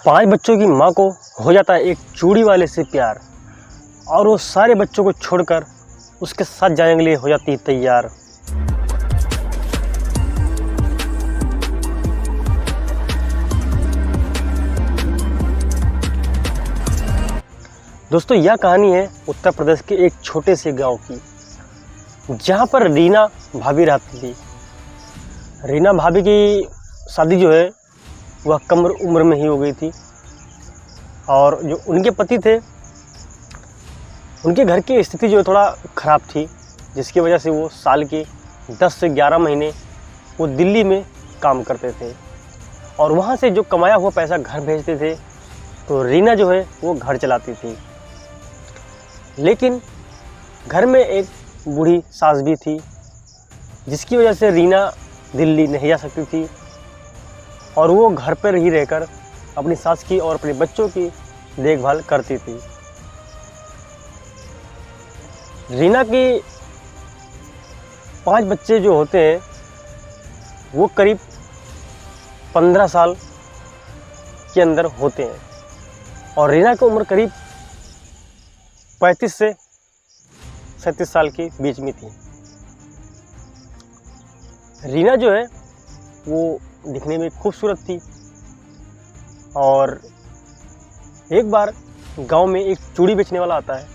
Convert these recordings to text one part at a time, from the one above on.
5 बच्चों की माँ को हो जाता है एक चूड़ी वाले से प्यार और वो सारे बच्चों को छोड़कर उसके साथ जाने के लिए हो जाती है तैयार। दोस्तों, यह कहानी है उत्तर प्रदेश के एक छोटे से गांव की, जहां पर रीना भाभी रहती थी। रीना भाभी की शादी जो है वह कम उम्र में ही हो गई थी और जो उनके पति थे उनके घर की स्थिति जो है थोड़ा ख़राब थी, जिसकी वजह से वो साल के 10 से 11 महीने वो दिल्ली में काम करते थे और वहाँ से जो कमाया हुआ पैसा घर भेजते थे। तो रीना जो है वो घर चलाती थी, लेकिन घर में एक बूढ़ी सास भी थी, जिसकी वजह से रीना दिल्ली नहीं जा सकती थी और वो घर पर ही रहकर अपनी सास की और अपने बच्चों की देखभाल करती थी। रीना की 5 बच्चे जो होते हैं वो करीब 15 साल के अंदर होते हैं और रीना की उम्र करीब 35 से 37 साल के बीच में थी। रीना जो है वो दिखने में खूबसूरत थी और एक बार गांव में एक चूड़ी बेचने वाला आता है।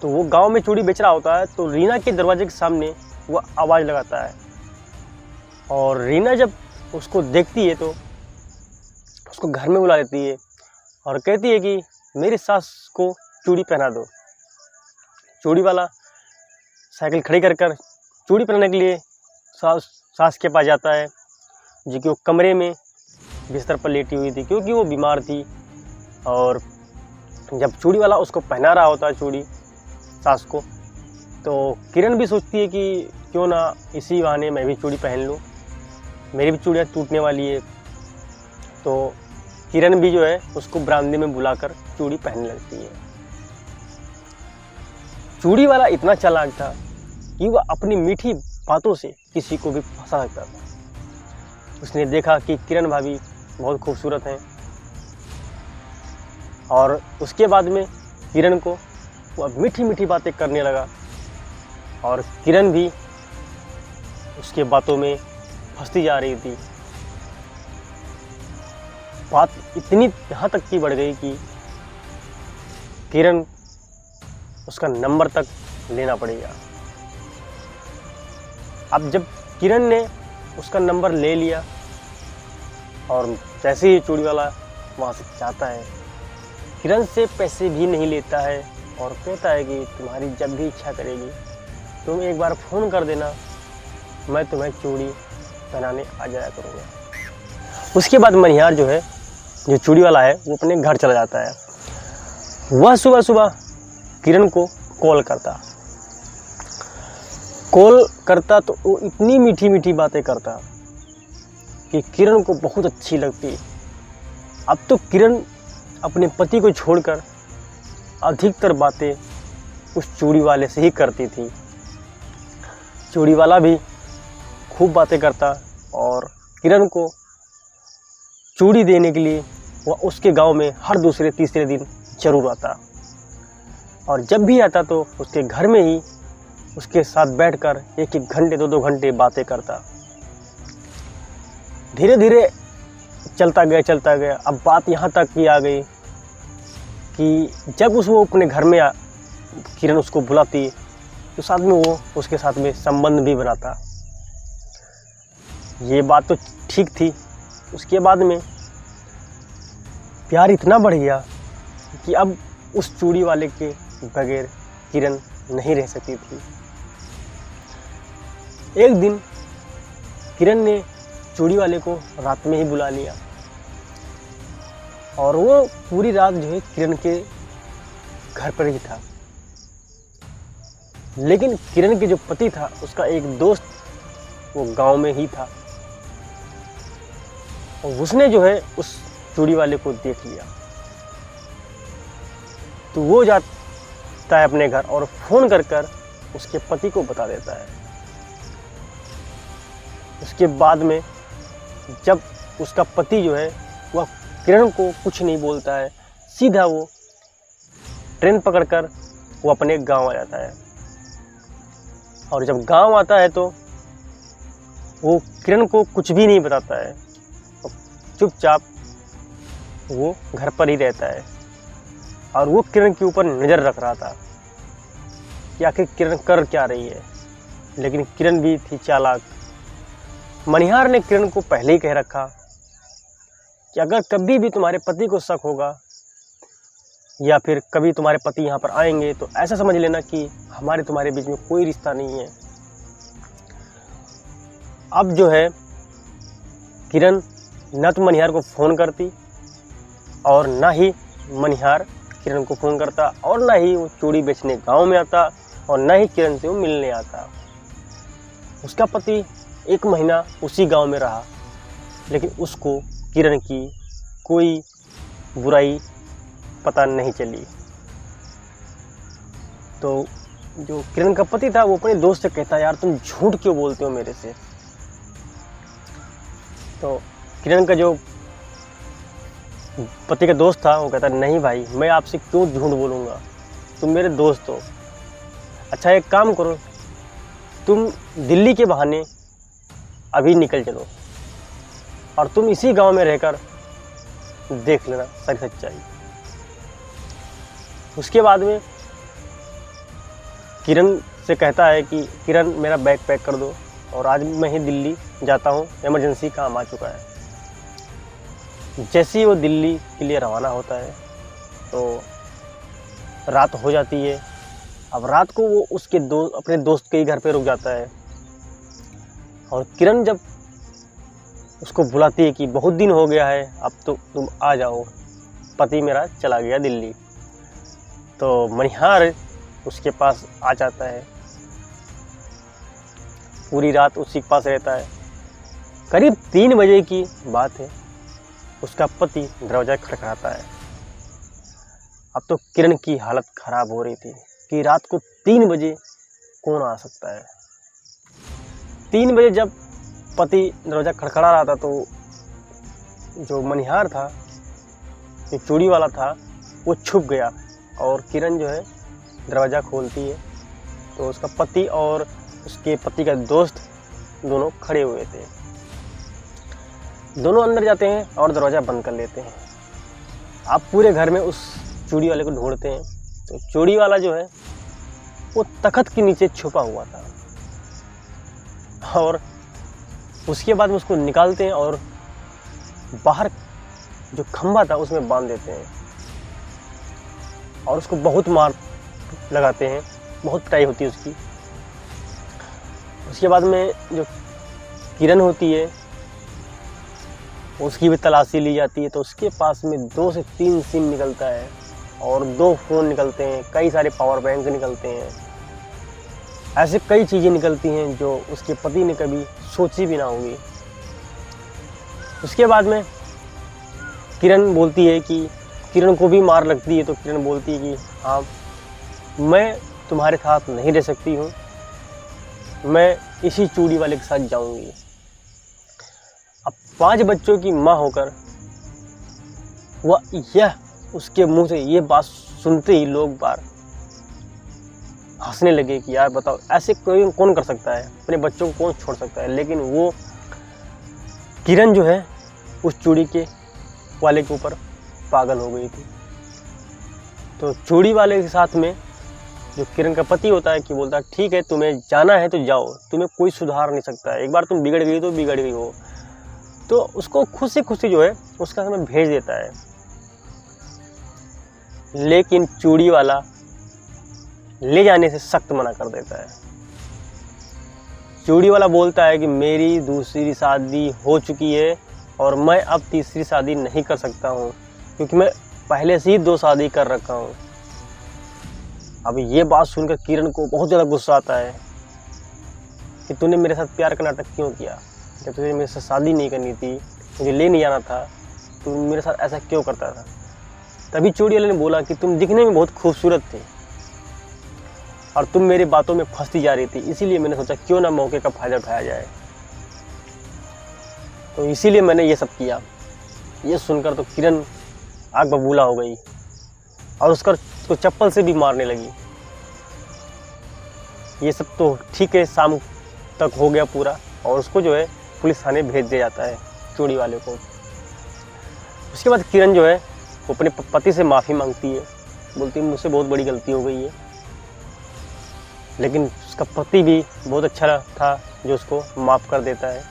तो वो गांव में चूड़ी बेच रहा होता है, तो रीना के दरवाजे के सामने वो आवाज़ लगाता है और रीना जब उसको देखती है तो उसको घर में बुला लेती है और कहती है कि मेरी सास को चूड़ी पहना दो। चूड़ी वाला साइकिल खड़ी कर कर चूड़ी पहनाने के लिए सास के पास जाता है, जो कि वो कमरे में बिस्तर पर लेटी हुई थी क्योंकि वो बीमार थी। और जब चूड़ी वाला उसको पहना रहा होता है चूड़ी सास को, तो किरण भी सोचती है कि क्यों ना इसी बहाने मैं भी चूड़ी पहन लूँ, मेरी भी चूड़ियाँ टूटने वाली है। तो किरण भी जो है उसको बरामदे में बुलाकर चूड़ी पहनने लगती है। चूड़ी वाला इतना चालाक था कि वह अपनी मीठी बातों से किसी को भी फंसा सकता था। उसने देखा कि किरण भाभी बहुत खूबसूरत हैं और उसके बाद में किरण को वह मीठी मीठी बातें करने लगा और किरण भी उसके बातों में फंसती जा रही थी। बात इतनी यहाँ तक की बढ़ गई कि किरण उसका नंबर तक लेना पड़ेगा। अब जब किरण ने उसका नंबर ले लिया और जैसे ही चूड़ी वाला वहाँ से जाता है, किरण से पैसे भी नहीं लेता है और कहता है कि तुम्हारी जब भी इच्छा करेगी तुम एक बार फ़ोन कर देना, मैं तुम्हें चूड़ी पहनाने आ जाया करूँगा। उसके बाद मनिहार जो है, जो चूड़ी वाला है, वो अपने घर चला जाता है। वह सुबह सुबह किरण को कॉल करता तो वो इतनी मीठी मीठी बातें करता कि किरण को बहुत अच्छी लगती। अब तो किरण अपने पति को छोड़कर अधिकतर बातें उस चूड़ी वाले से ही करती थी। चूड़ी वाला भी खूब बातें करता और किरण को चूड़ी देने के लिए वह उसके गांव में हर दूसरे तीसरे दिन जरूर आता और जब भी आता तो उसके घर में ही उसके साथ बैठकर 1-1 घंटे 2-2 घंटे बातें करता। धीरे धीरे चलता गया। अब बात यहाँ तक की आ गई कि जब वो अपने घर में किरण उसको बुलाती तो साथ में वो उसके साथ में संबंध भी बनाता। ये बात तो ठीक थी। उसके बाद में प्यार इतना बढ़ गया कि अब उस चूड़ी वाले के बगैर किरण नहीं रह सकती थी। एक दिन किरण ने चूड़ी वाले को रात में ही बुला लिया और वो पूरी रात जो है किरण के घर पर ही था। लेकिन किरण के जो पति था उसका एक दोस्त वो गांव में ही था और उसने जो है उस चूड़ी वाले को देख लिया। तो वो जाता है अपने घर और फ़ोन कर उसके पति को बता देता है। उसके बाद में जब उसका पति जो है वह किरण को कुछ नहीं बोलता है, सीधा वो ट्रेन पकड़कर वो अपने गांव आ जाता है। और जब गांव आता है तो वो किरण को कुछ भी नहीं बताता है, चुपचाप वो घर पर ही रहता है। और वो किरण के ऊपर नज़र रख रहा था कि आखिर किरण कर क्या रही है। लेकिन किरण भी थी चालाक। मनिहार ने किरण को पहले ही कह रखा कि अगर कभी भी तुम्हारे पति को शक होगा या फिर कभी तुम्हारे पति यहाँ पर आएंगे तो ऐसा समझ लेना कि हमारे तुम्हारे बीच में कोई रिश्ता नहीं है। अब जो है किरण न तो मनिहार को फ़ोन करती और ना ही मनिहार किरण को फ़ोन करता और ना ही वो चूड़ी बेचने गांव में आता और ना ही किरण से वो मिलने आता। उसका पति 1 महीना उसी गांव में रहा, लेकिन उसको किरण की कोई बुराई पता नहीं चली। तो जो किरण का पति था वो अपने दोस्त से कहता, यार तुम झूठ क्यों बोलते हो मेरे से। तो किरण का जो पति का दोस्त था वो कहता, नहीं भाई, मैं आपसे क्यों झूठ बोलूँगा, तुम मेरे दोस्त हो। अच्छा एक काम करो, तुम दिल्ली के बहाने अभी निकल चलो और तुम इसी गांव में रहकर देख लेना सारी सच्चाई। उसके बाद में किरण से कहता है कि किरण मेरा बैग पैक कर दो और आज मैं ही दिल्ली जाता हूँ, इमरजेंसी काम आ चुका है। जैसे ही वो दिल्ली के लिए रवाना होता है तो रात हो जाती है। अब रात को वो उसके अपने दोस्त के ही घर पे रुक जाता है और किरण जब उसको बुलाती है कि बहुत दिन हो गया है, अब तो तुम आ जाओ, पति मेरा चला गया दिल्ली। तो मनिहार उसके पास आ जाता है, पूरी रात उसी के पास रहता है। करीब 3 बजे की बात है, उसका पति दरवाज़ा खटखटाता है। अब तो किरण की हालत ख़राब हो रही थी कि रात को 3 बजे कौन आ सकता है। 3 बजे जब पति दरवाज़ा खटखटा रहा था तो जो मनिहार था, जो चूड़ी वाला था, वो छुप गया और किरण जो है दरवाज़ा खोलती है तो उसका पति और उसके पति का दोस्त दोनों खड़े हुए थे। दोनों अंदर जाते हैं और दरवाज़ा बंद कर लेते हैं। आप पूरे घर में उस चूड़ी वाले को ढूंढते हैं तो चूड़ी वाला जो है वो तख्त के नीचे छुपा हुआ था और उसके बाद में उसको निकालते हैं और बाहर जो खंभा था उसमें बांध देते हैं और उसको बहुत मार लगाते हैं, बहुत पिटाई होती है उसकी। उसके बाद में जो किरण होती है उसकी भी तलाशी ली जाती है तो उसके पास में 2 से 3 सिम निकलता है और 2 फ़ोन निकलते हैं, कई सारे पावर बैंक निकलते हैं। ऐसे कई चीज़ें निकलती हैं जो उसके पति ने कभी सोची भी ना होगी। उसके बाद में किरण बोलती है कि किरण को भी मार लगती है तो किरण बोलती है कि हाँ, मैं तुम्हारे साथ नहीं रह सकती हूँ, मैं इसी चूड़ी वाले के साथ जाऊँगी। अब 5 बच्चों की माँ होकर वह यह उसके मुंह से ये बात सुनते ही लोग बार हंसने लगे कि यार बताओ, ऐसे कोई कौन कर सकता है, अपने बच्चों को कौन छोड़ सकता है। लेकिन वो किरण जो है उस चूड़ी के वाले के ऊपर पागल हो गई थी। तो चूड़ी वाले के साथ में जो किरण का पति होता है कि बोलता है ठीक है, तुम्हें जाना है तो जाओ, तुम्हें कोई सुधार नहीं सकता है, एक बार तुम बिगड़ गई तो बिगड़ गई हो। तो उसको खुशी जो है उसका समय भेज देता है। लेकिन चूड़ी वाला ले जाने से सख्त मना कर देता है। चूड़ी वाला बोलता है कि मेरी दूसरी शादी हो चुकी है और मैं अब तीसरी शादी नहीं कर सकता हूँ क्योंकि मैं पहले से ही 2 शादी कर रखा हूँ। अब ये बात सुनकर किरण को बहुत ज़्यादा गुस्सा आता है कि तूने मेरे साथ प्यार का नाटक क्यों किया, जब तुझे मेरे साथ शादी नहीं करनी थी, मुझे ले नहीं जाना था, तू मेरे साथ ऐसा क्यों करता था। तभी चूड़ी वाले ने बोला कि तुम दिखने में बहुत खूबसूरत थी और तुम मेरी बातों में फंसती जा रही थी, इसीलिए मैंने सोचा क्यों ना मौके का फ़ायदा उठाया जाए, तो इसीलिए मैंने ये सब किया। ये सुनकर तो किरण आग बबूला हो गई और उसको चप्पल से भी मारने लगी। ये सब तो ठीक है, शाम तक हो गया पूरा और उसको जो है पुलिस थाने भेज दिया जाता है, चूड़ी वाले को। उसके बाद किरण जो है वो अपने पति से माफ़ी मांगती है, बोलती है मुझसे बहुत बड़ी गलती हो गई है। लेकिन उसका पति भी बहुत अच्छा था जो उसको माफ़ कर देता है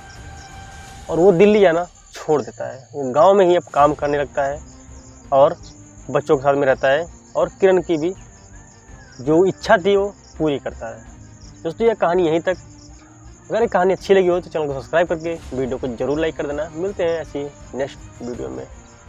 और वो दिल्ली जाना छोड़ देता है। वो गांव में ही अब काम करने लगता है और बच्चों के साथ में रहता है और किरण की भी जो इच्छा थी वो पूरी करता है। दोस्तों, यह कहानी यहीं तक। अगर ये कहानी अच्छी लगी हो तो चैनल को सब्सक्राइब करके वीडियो को जरूर लाइक कर देना। मिलते हैं ऐसी नेक्स्ट वीडियो में।